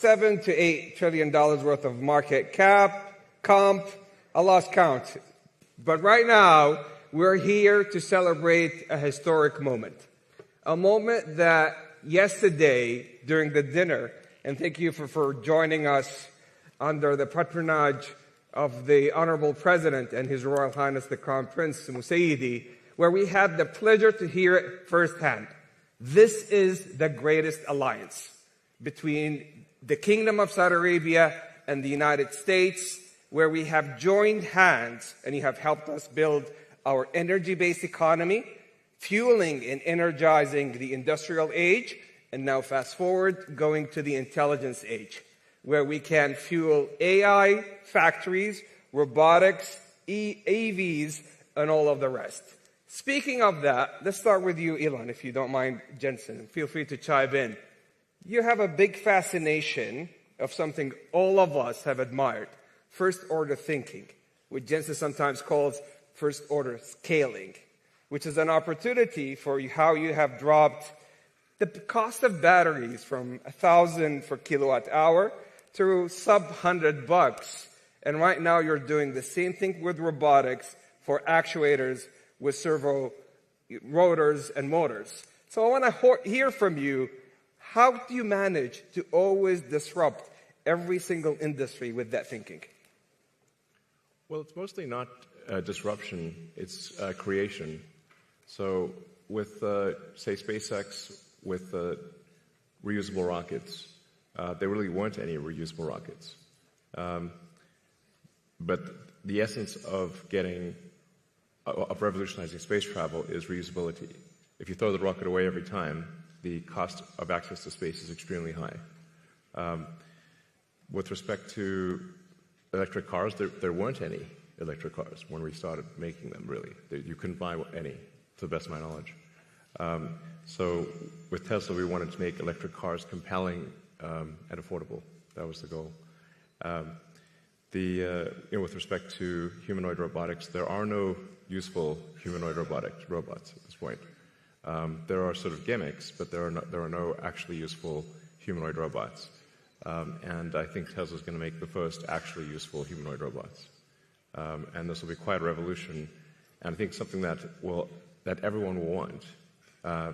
$7 to $8 trillion worth of market cap, comp, I lost count. But right now, we're here to celebrate a historic moment. A moment that yesterday during the dinner, and thank you for joining us under the patronage of the Honorable President and His Royal Highness the Crown Prince Musaidi, where we had the pleasure to hear it firsthand. This is the greatest alliance between the Kingdom of Saudi Arabia and the United States, where we have joined hands and you have helped us build our energy-based economy, fueling and energizing the industrial age, and now fast forward, going to the intelligence age, where we can fuel AI factories, robotics, AVs, and all of the rest. Speaking of that, let's start with you, Elon, if you don't mind, Jensen. Feel free to chime in. You have a big fascination of something all of us have admired, first-order thinking, which Jensen sometimes calls first-order scaling, which is an opportunity for how you have dropped the cost of batteries from $1,000 per kilowatt hour to sub $100. And right now you're doing the same thing with robotics for actuators with servo rotors and motors. So I want to hear from you, how do you manage to always disrupt every single industry with that thinking? Well, it's mostly not disruption, it's creation. So with, say, SpaceX, with reusable rockets, there really weren't any reusable rockets. But the essence of revolutionizing space travel is reusability. If you throw the rocket away every time, the cost of access to space is extremely high. With respect to electric cars, there weren't any electric cars when we started making them, really. You couldn't buy any, to the best of my knowledge. So with Tesla, we wanted to make electric cars compelling and affordable. That was the goal. With respect to humanoid robotics, there are no useful humanoid robots at this point. There are sort of gimmicks, but there are no actually useful humanoid robots. And I think Tesla's going to make the first actually useful humanoid robots. And this will be quite a revolution, and I think something that everyone will want.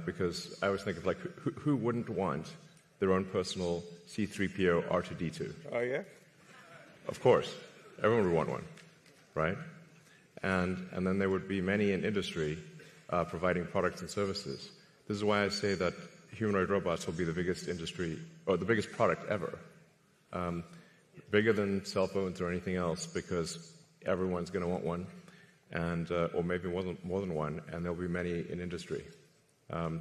Because I always think of, like, who wouldn't want their own personal C-3PO R2-D2? Oh, yeah? Of course. Everyone would want one, right? And then there would be many in industry providing products and services. This is why I say that humanoid robots will be the biggest industry, or the biggest product ever. Bigger than cell phones or anything else, because everyone's going to want one, and or maybe more than one, and there'll be many in industry. I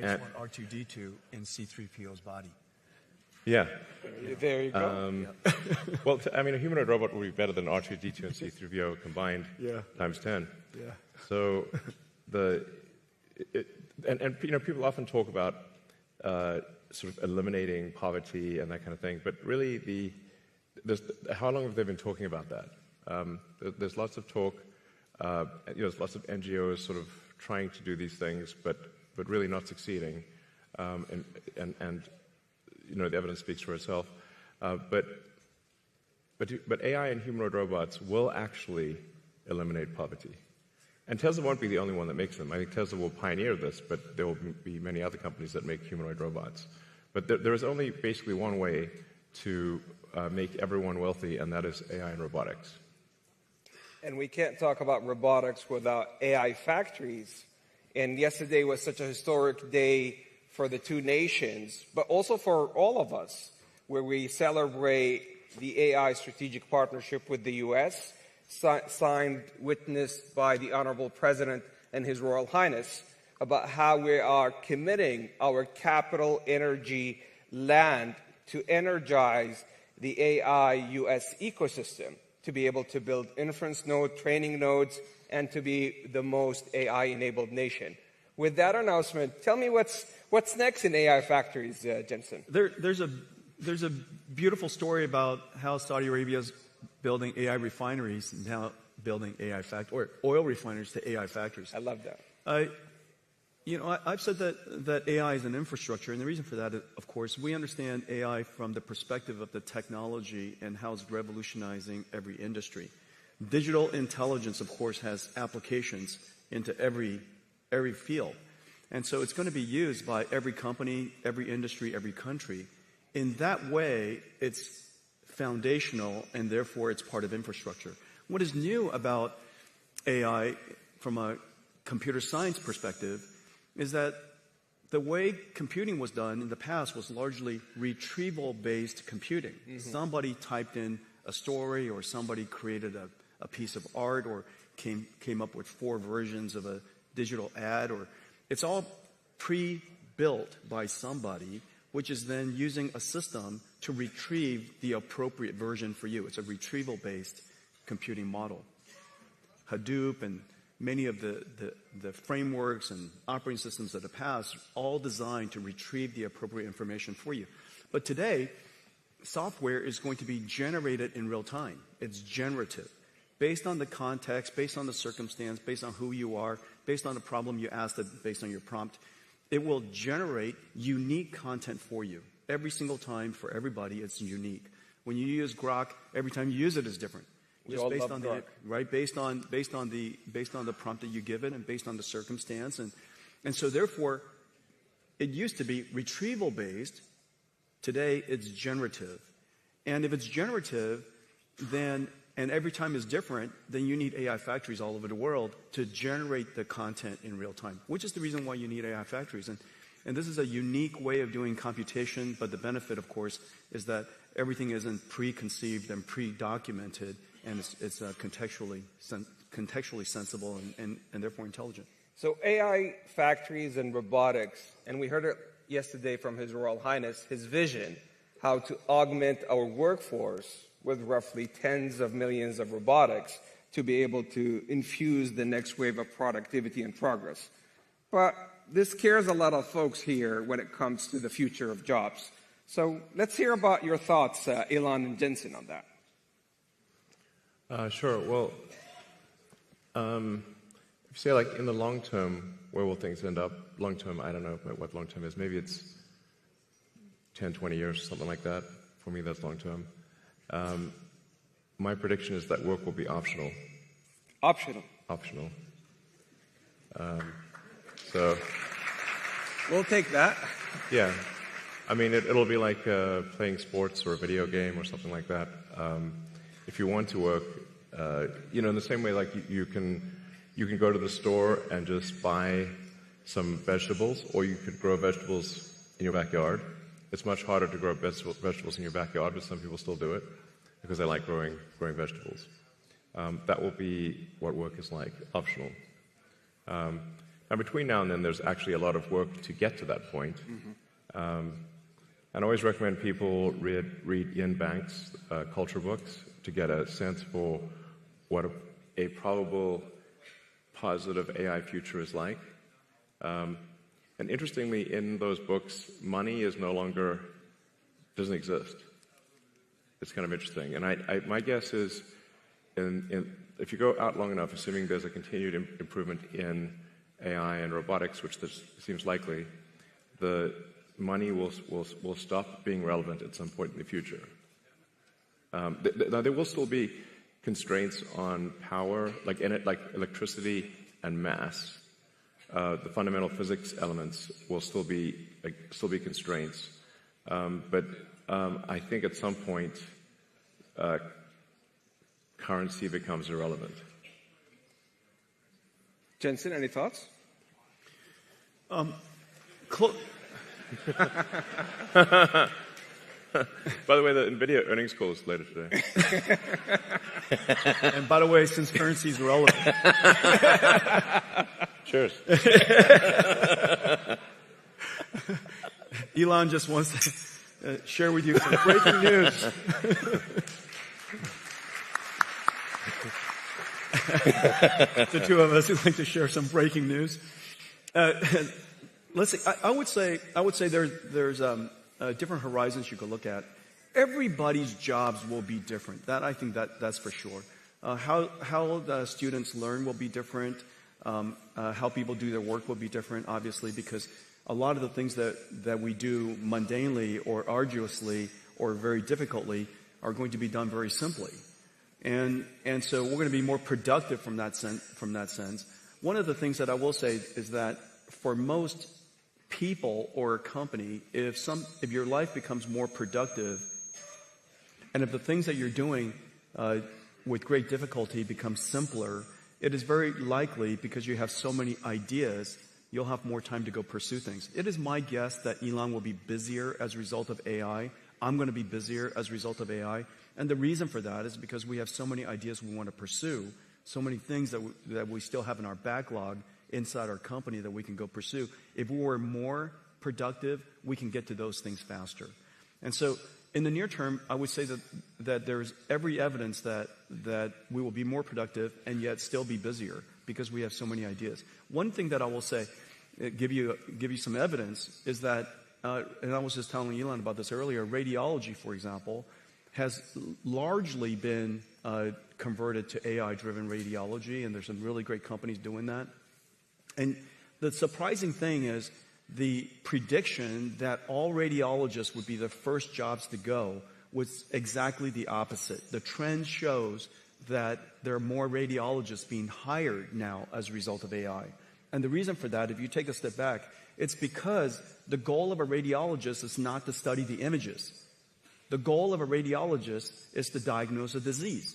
just want R2-D2 in C-3PO's body. Yeah. There you go. Well, a humanoid robot would be better than R2-D2 and C-3PO combined times 10. Yeah. So people often talk about sort of eliminating poverty and that kind of thing, but really how long have they been talking about that? There's lots of talk. There's lots of NGOs sort of trying to do these things, but really not succeeding. And the evidence speaks for itself. But AI and humanoid robots will actually eliminate poverty. And Tesla won't be the only one that makes them. I think Tesla will pioneer this, but there will be many other companies that make humanoid robots. But there is only basically one way to make everyone wealthy, and that is AI and robotics. And we can't talk about robotics without AI factories. And yesterday was such a historic day for the two nations, but also for all of us, where we celebrate the AI strategic partnership with the U.S., signed, witnessed by the Honorable President and His Royal Highness, about how we are committing our capital, energy, land to energize the AI U.S. ecosystem, to be able to build inference nodes, training nodes, and to be the most AI-enabled nation. With that announcement, tell me what's next in AI factories, Jensen? There's a beautiful story about how Saudi Arabia is building AI refineries and now building AI or oil refineries to AI factories. I love that. I've said that AI is an infrastructure, and the reason for that, of course, we understand AI from the perspective of the technology and how it's revolutionizing every industry. Digital intelligence, of course, has applications into every field. And so it's going to be used by every company, every industry, every country. In that way, it's foundational, and therefore it's part of infrastructure. What is new about AI from a computer science perspective is that the way computing was done in the past was largely retrieval-based computing. Mm-hmm. Somebody typed in a story, or somebody created a piece of art, or came up with 4 versions of a digital ad, or it's all pre-built by somebody, which is then using a system to retrieve the appropriate version for you. It's a retrieval-based computing model. Hadoop and many of the frameworks and operating systems of the past, all designed to retrieve the appropriate information for you. But today, software is going to be generated in real time. It's generative. Based on the context, based on the circumstance, based on who you are, based on the problem you asked, based on your prompt, it will generate unique content for you. Every single time, for everybody, it's unique. When you use Grok, every time you use it is different. Just based on the right, based on the prompt that you give it, and based on the circumstance, and so therefore, it used to be retrieval based. Today, it's generative, and if it's generative, then and every time is different, then you need AI factories all over the world to generate the content in real time, which is the reason why you need AI factories. And this is a unique way of doing computation, but the benefit, of course, is that everything isn't preconceived and pre-documented, and it's contextually sensible and therefore intelligent. So AI factories and robotics, and we heard it yesterday from His Royal Highness, his vision, how to augment our workforce with roughly tens of millions of robotics to be able to infuse the next wave of productivity and progress. But this scares a lot of folks here when it comes to the future of jobs. So let's hear about your thoughts, Elon and Jensen, on that. Sure. Well, if you say, like, in the long term, where will things end up? Long term, I don't know what long term is. Maybe it's 10, 20 years, something like that. For me, that's long term. My prediction is that work will be optional. Optional? Optional. So... We'll take that. Yeah. I mean, it'll be like playing sports or a video game or something like that. If you want to work, in the same way, like you can go to the store and just buy some vegetables, or you could grow vegetables in your backyard. It's much harder to grow vegetables in your backyard, but some people still do it because they like growing vegetables. That will be what work is like, optional. And between now and then, there's actually a lot of work to get to that point. Mm-hmm. And I always recommend people read Ian Banks' culture books to get a sense for what a probable positive AI future is like. And interestingly, in those books, money doesn't exist. It's kind of interesting. And my guess is, if you go out long enough, assuming there's a continued improvement in AI and robotics, which seems likely, the money will stop being relevant at some point in the future. Now, there will still be constraints on power, like electricity and mass. The fundamental physics elements will still be constraints. But I think at some point, currency becomes irrelevant. Jensen, any thoughts? By the way, the NVIDIA earnings call is later today. And by the way, since currency is relevant. Cheers. Elon just wants to share with you some breaking news. The two of us would like to share some breaking news. Let's see. I would say there's different horizons you could look at. Everybody's jobs will be different. I think that's for sure. How the students learn will be different. How people do their work will be different, obviously, because a lot of the things that we do mundanely or arduously or very difficultly are going to be done very simply. And so we're going to be more productive from that sense. One of the things that I will say is that for most people or a company, if your life becomes more productive, and if the things that you're doing with great difficulty become simpler, it is very likely, because you have so many ideas, you'll have more time to go pursue things. It is my guess that Elon will be busier as a result of AI. I'm going to be busier as a result of AI. And the reason for that is because we have so many ideas we want to pursue, so many things that we still have in our backlog inside our company that we can go pursue. If we were more productive, we can get to those things faster. And so in the near term, I would say that there's every evidence that we will be more productive and yet still be busier because we have so many ideas. One thing that I will say, give you some evidence, is that, and I was just telling Elon about this earlier, radiology, for example, has largely been converted to AI-driven radiology, and there's some really great companies doing that. And the surprising thing is the prediction that all radiologists would be the first jobs to go was exactly the opposite. The trend shows that there are more radiologists being hired now as a result of AI. And the reason for that, if you take a step back, it's because the goal of a radiologist is not to study the images. The goal of a radiologist is to diagnose a disease.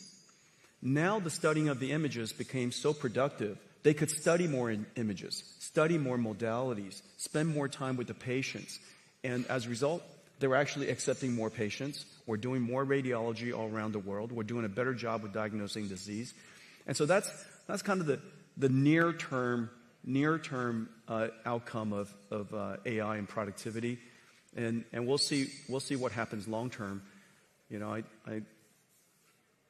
Now the studying of the images became so productive, they could study more images, study more modalities, spend more time with the patients. And as a result, they're actually accepting more patients. We're doing more radiology all around the world. We're doing a better job with diagnosing disease. And so that's kind of the near-term outcome of AI and productivity. And we'll see what happens long-term. You know,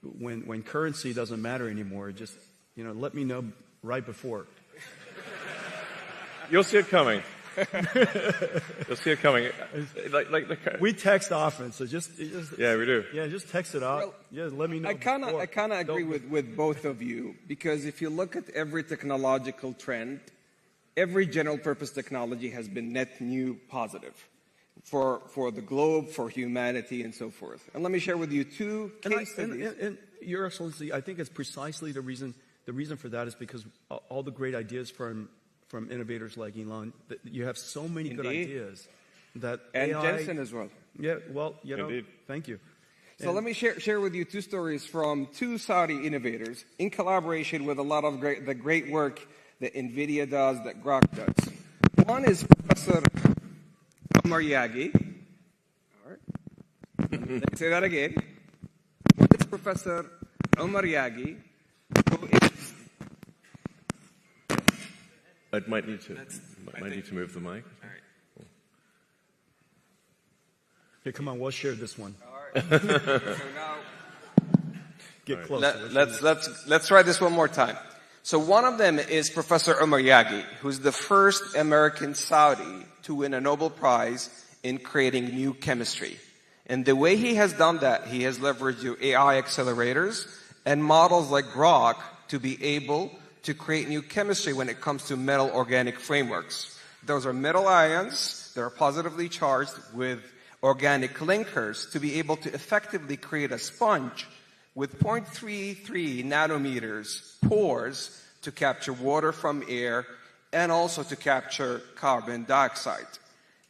when currency doesn't matter anymore, just, let me know right before. You'll see it coming. You'll see it coming. We text often, so just yeah, we do. Yeah, just text it out. Well, let me know. I kind of agree with both of you, because if you look at every technological trend, every general purpose technology has been net new positive for the globe, for humanity, and so forth. And let me share with you two case studies. And Your Excellency, I think it's precisely the reason. The reason for that is because all the great ideas from innovators like Elon, you have so many good ideas that and AI, Jensen as well. Yeah, well, Indeed. Thank you. So let me share with you two stories from two Saudi innovators in collaboration with a lot of the great work that NVIDIA does, that Grok does. One is Professor Omar Yagi. All right. Let me say that again. One is Professor Omar Yagi, who is... It might need to move the mic. All right. Hey, come on, we'll share this one. All right. So now, Get closer. let's try this one more time. So one of them is Professor Omar Yagi, who's the first American Saudi to win a Nobel Prize in creating new chemistry. And the way he has done that, he has leveraged your AI accelerators and models like Grok to be able to create new chemistry when it comes to metal organic frameworks. Those are metal ions that are positively charged with organic linkers to be able to effectively create a sponge with 0.33 nanometers pores to capture water from air and also to capture carbon dioxide.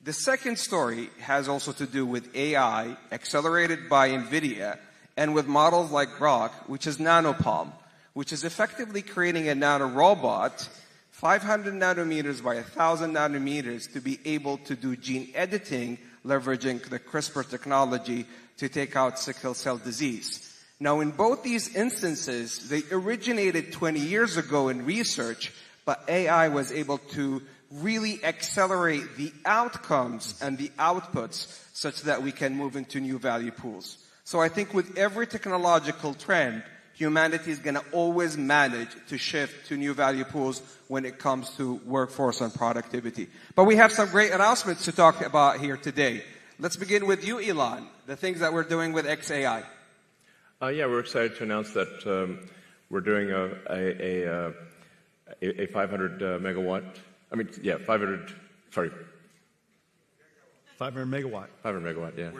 The second story has also to do with AI accelerated by NVIDIA and with models like Grok, which is nanopalm, which is effectively creating a nanorobot 500 nanometers by 1,000 nanometers to be able to do gene editing, leveraging the CRISPR technology to take out sickle cell disease. Now, in both these instances, they originated 20 years ago in research, but AI was able to really accelerate the outcomes and the outputs such that we can move into new value pools. So I think with every technological trend, humanity is going to always manage to shift to new value pools when it comes to workforce and productivity. But we have some great announcements to talk about here today. Let's begin with you, Elon, the things that we're doing with XAI. Yeah, we're excited to announce that we're doing a 500 megawatt. I mean, yeah, 500. Sorry, 500 megawatt. 500 megawatt. Yeah.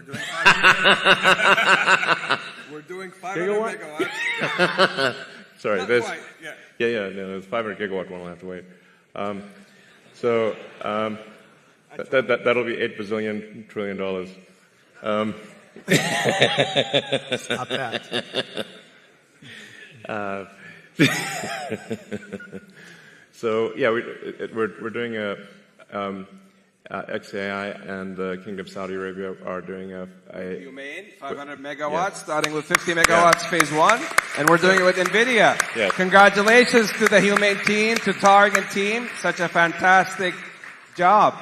We're doing 500 megawatts. Sorry, Not there's. quite, yeah. Yeah. No, there's 500 gigawatt one. We'll have to wait. That'll be $8 bazillion trillion. Stop that. So yeah, we're doing a XAI and the Kingdom of Saudi Arabia are doing a Humane, 500 megawatts, starting with 50 megawatts phase 1, and we're doing it with NVIDIA. Yes. Congratulations to the Humane team, to Targ and team. Such a fantastic job.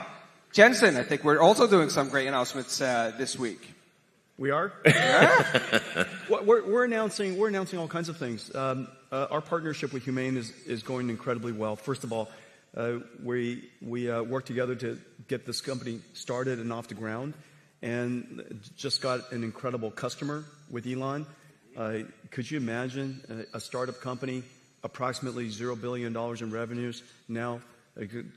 Jensen, I think we're also doing some great announcements this week. We are? Yeah. We're announcing all kinds of things. Our partnership with Humane is going incredibly well. First of all, we work together to get this company started and off the ground, and just got an incredible customer with Elon. Could you imagine a startup company, approximately $0 billion in revenues, now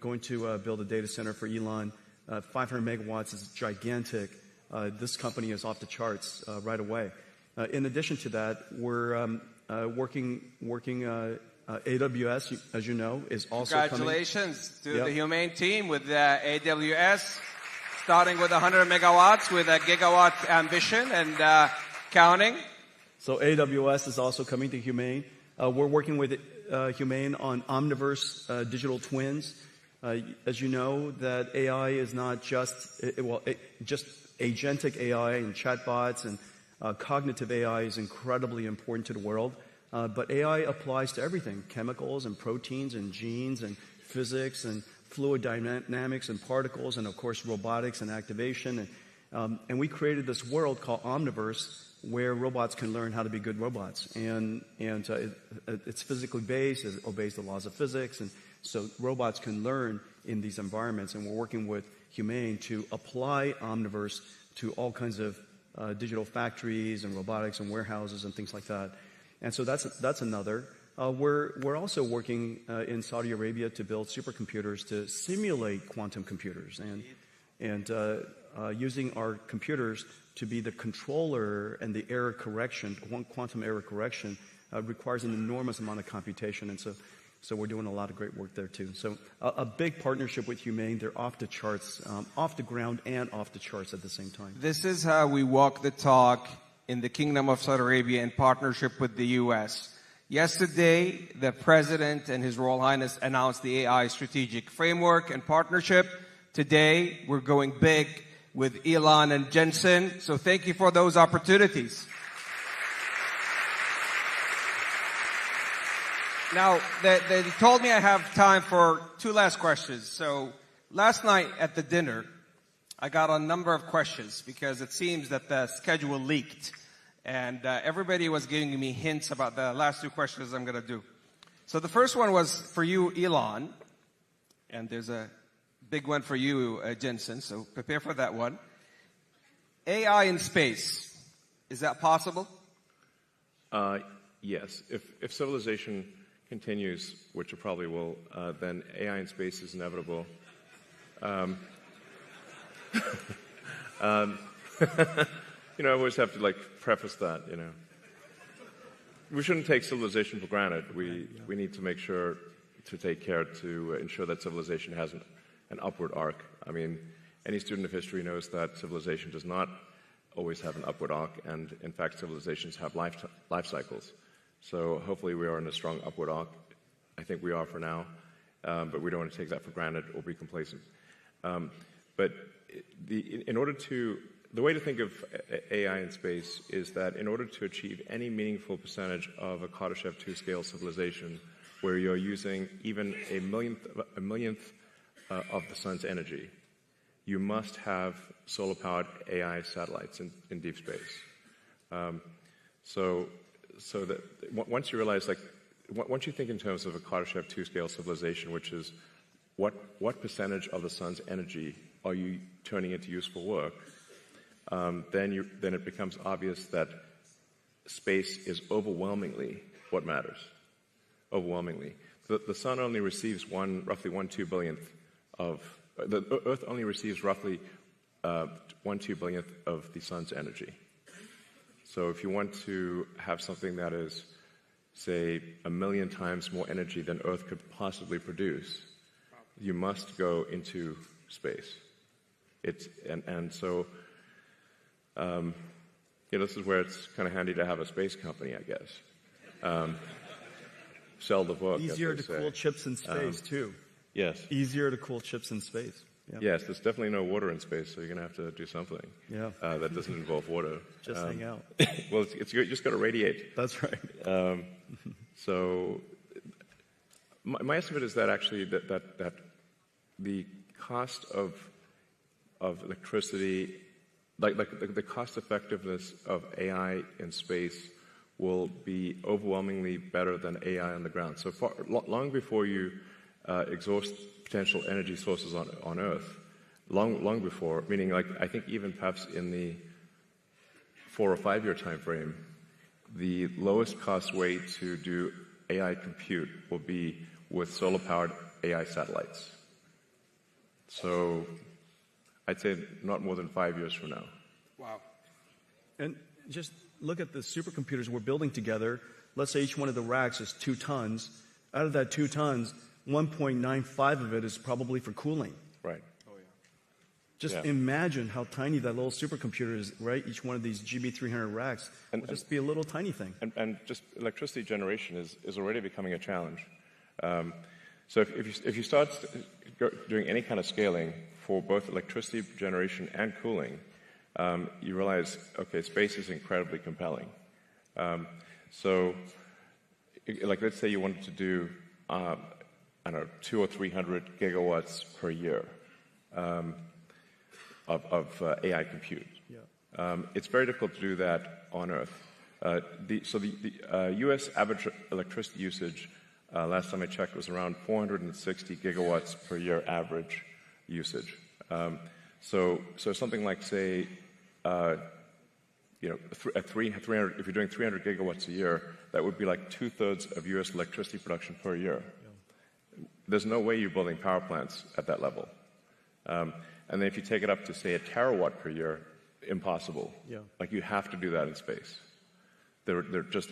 going to build a data center for Elon? 500 megawatts is gigantic. This company is off the charts right away. In addition to that, we're working AWS, as you know, is also Congratulations to the Humane team with AWS, starting with 100 megawatts with a gigawatt ambition and counting. So AWS is also coming to Humane. We're working with Humane on Omniverse digital twins. As you know, that AI is not just just agentic AI and chatbots and cognitive AI is incredibly important to the world. But AI applies to everything, chemicals and proteins and genes and physics and fluid dynamics and particles and, of course, robotics and activation. And we created this world called Omniverse where robots can learn how to be good robots. And it's physically based. It obeys the laws of physics. And so robots can learn in these environments. And we're working with Humane to apply Omniverse to all kinds of digital factories and robotics and warehouses and things like that. And so that's another. We're also working in Saudi Arabia to build supercomputers to simulate quantum computers and using our computers to be the controller and the error correction. Quantum error correction requires an enormous amount of computation, and so we're doing a lot of great work there too. So a big partnership with Humane. They're off the charts, off the ground and off the charts at the same time. This is how we walk the talk in the Kingdom of Saudi Arabia in partnership with the U.S. Yesterday, the President and His Royal Highness announced the AI Strategic Framework and Partnership. Today, we're going big with Elon and Jensen. So thank you for those opportunities. Now, they told me I have time for 2 last questions. So last night at the dinner, I got a number of questions because it seems that the schedule leaked. And everybody was giving me hints about the last 2 questions I'm going to do. So the first one was for you, Elon. And there's a big one for you, Jensen. So prepare for that one. AI in space. Is that possible? Yes. If civilization continues, which it probably will, then AI in space is inevitable. I always have to preface that. We shouldn't take civilization for granted. We need to make sure to take care to ensure that civilization has an upward arc. I mean, any student of history knows that civilization does not always have an upward arc, and in fact, civilizations have life cycles. So hopefully we are in a strong upward arc. I think we are for now, but we don't want to take that for granted or be complacent. But the way to think of AI in space is that in order to achieve any meaningful percentage of a Kardashev 2 scale civilization, where you're using even a millionth of the sun's energy, you must have solar-powered AI satellites in deep space. So that once you realize, once you think in terms of a Kardashev 2 scale civilization, which is what percentage of the sun's energy are you turning into useful work, then it becomes obvious that space is overwhelmingly what matters. Overwhelmingly. the sun only receives roughly 1/2 billionth of, the Earth only receives roughly 1/2 billionth of the sun's energy. So if you want to have something that is, say, 1,000,000 times more energy than Earth could possibly produce, you must go into space. So this is where it's kind of handy to have a space company, I guess. Sell the book. Easier to cool chips in space, too. Yes. Easier to cool chips in space. Yeah. Yes, there's definitely no water in space, so you're going to have to do something that doesn't involve water. Just hang out. Well, you just got to radiate. That's right. So my estimate is that actually that the cost of electricity, like the cost effectiveness of AI in space will be overwhelmingly better than AI on the ground. So long before you exhaust potential energy sources on Earth, long before, meaning like I think even perhaps in the 4 or 5 year time frame, the lowest cost way to do AI compute will be with solar-powered AI satellites. So I'd say not more than 5 years from now. Wow. And just look at the supercomputers we're building together. Let's say each one of the racks is 2 tons. Out of that 2 tons, 1.95 of it is probably for cooling. Right. Oh, yeah. Just imagine how tiny that little supercomputer is, right? Each one of these GB300 racks will just be a little tiny thing. And just electricity generation is already becoming a challenge. So if you start doing any kind of scaling for both electricity generation and cooling, you realize, okay, space is incredibly compelling. So, like, let's say you wanted to do, I don't know, 200 or 300 gigawatts per year of AI compute. Yeah. It's very difficult to do that on Earth. The U.S. average electricity usage, last time I checked, was around 460 gigawatts per year average usage. So something like, say, at 300, if you're doing 300 gigawatts a year, that would be like 2/3 of U.S. electricity production per year. Yeah. There's no way you're building power plants at that level. And then if you take it up to, say, 1 terawatt per year, impossible. Yeah. Like you have to do that in space. There just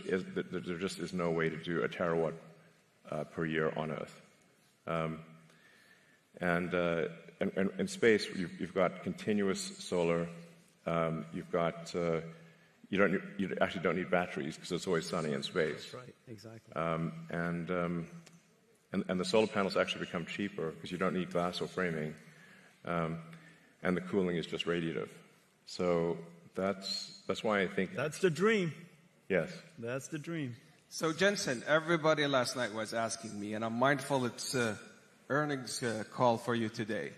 is no way to do 1 terawatt per year on Earth. And in space, you've got continuous solar. You've got you actually don't need batteries because it's always sunny in space. That's right, exactly. And the solar panels actually become cheaper because you don't need glass or framing, and the cooling is just radiative. So that's why I think that's the dream. Yes, that's the dream. So Jensen, everybody last night was asking me, and I'm mindful it's earnings call for you today.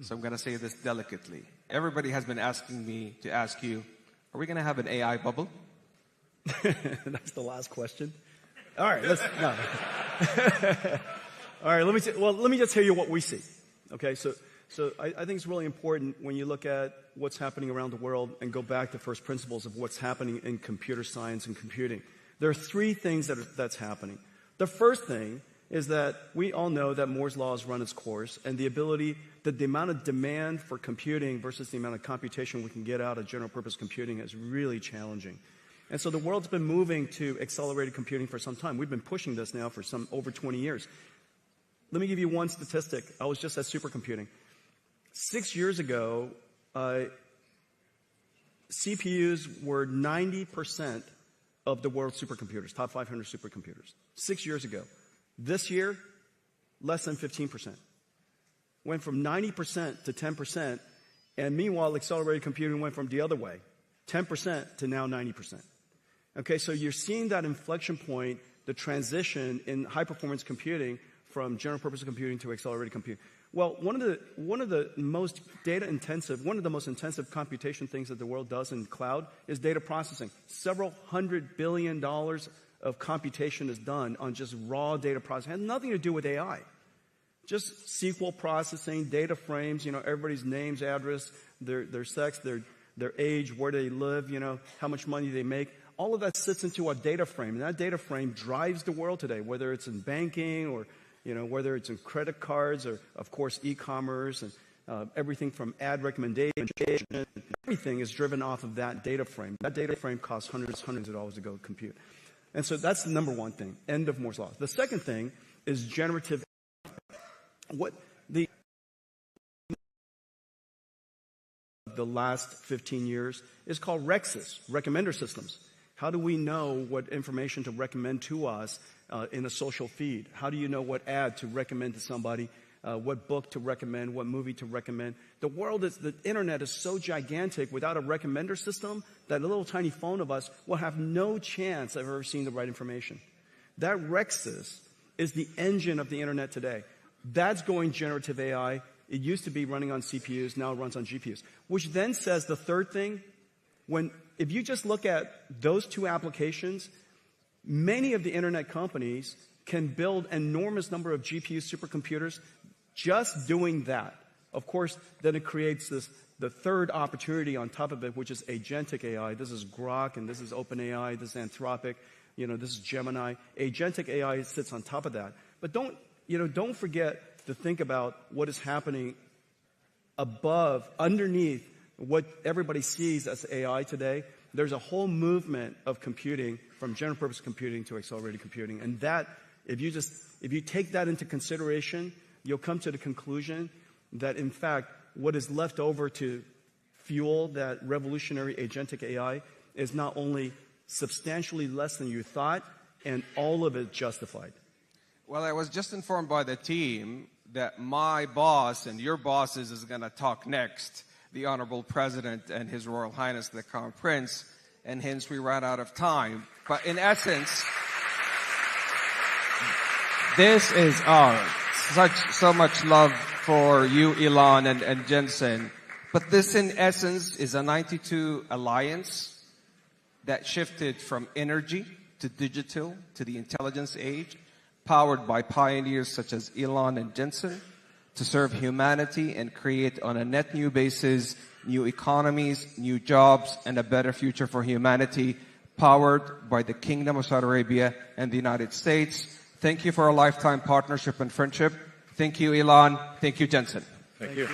So I'm going to say this delicately. Everybody has been asking me to ask you, are we going to have an AI bubble? That's the last question. All right, no. All right, let me just tell you what we see. Okay, so I think it's really important when you look at what's happening around the world and go back to first principles of what's happening in computer science and computing. There are 3 things that's happening. The first thing is that we all know that Moore's law has run its course, and the amount of demand for computing versus the amount of computation we can get out of general purpose computing is really challenging. And so the world's been moving to accelerated computing for some time. We've been pushing this now for over 20 years. Let me give you one statistic. I was just at supercomputing. 6 years ago, CPUs were 90% of the world's supercomputers, top 500 supercomputers. 6 years ago. This year, less than 15%. Went from 90% to 10%, and meanwhile, accelerated computing went from the other way, 10% to now 90%. Okay, so you're seeing that inflection point, the transition in high-performance computing from general-purpose computing to accelerated computing. Well, one of the most intensive computation things that the world does in cloud is data processing. Several $100 billion of computation is done on just raw data processing. It has nothing to do with AI. Just SQL processing, data frames, everybody's names, address, their sex, their age, where they live, how much money they make. All of that sits into a data frame, and that data frame drives the world today, whether it's in banking or whether it's in credit cards or, of course, e-commerce and everything from ad recommendation, everything is driven off of that data frame. That data frame costs hundreds of dollars to go compute. And so that's the number one thing, end of Moore's law. The second thing is generative. What the last 15 years is called REXs, recommender systems. How do we know what information to recommend to us in a social feed? How do you know what ad to recommend to somebody? What book to recommend, what movie to recommend. The internet is so gigantic without a recommender system that a little tiny phone of us will have no chance of ever seeing the right information. That REXs is the engine of the internet today. That's going generative AI. It used to be running on CPUs, now it runs on GPUs. Which then says the third thing, if you just look at those two applications, many of the internet companies can build an enormous number of GPU supercomputers just doing that. Of course, then it creates the third opportunity on top of it, which is agentic AI. This is Grok, and this is OpenAI, this is Anthropic, this is Gemini. Agentic AI sits on top of that. But don't forget to think about what is happening underneath what everybody sees as AI today. There's a whole movement of computing from general purpose computing to accelerated computing. And that, if you take that into consideration, you'll come to the conclusion that, in fact, what is left over to fuel that revolutionary agentic AI is not only substantially less than you thought, and all of it justified. Well, I was just informed by the team that my boss and your bosses is going to talk next, the Honorable President and His Royal Highness the Crown Prince, and hence we ran out of time. But in essence, this is so much love for you, Elon and Jensen. But this, in essence, is a 92 alliance that shifted from energy to digital to the intelligence age, powered by pioneers such as Elon and Jensen, to serve humanity and create on a net new basis new economies, new jobs, and a better future for humanity, powered by the Kingdom of Saudi Arabia and the United States. Thank you for a lifetime partnership and friendship. Thank you, Elon. Thank you, Jensen. Thank you.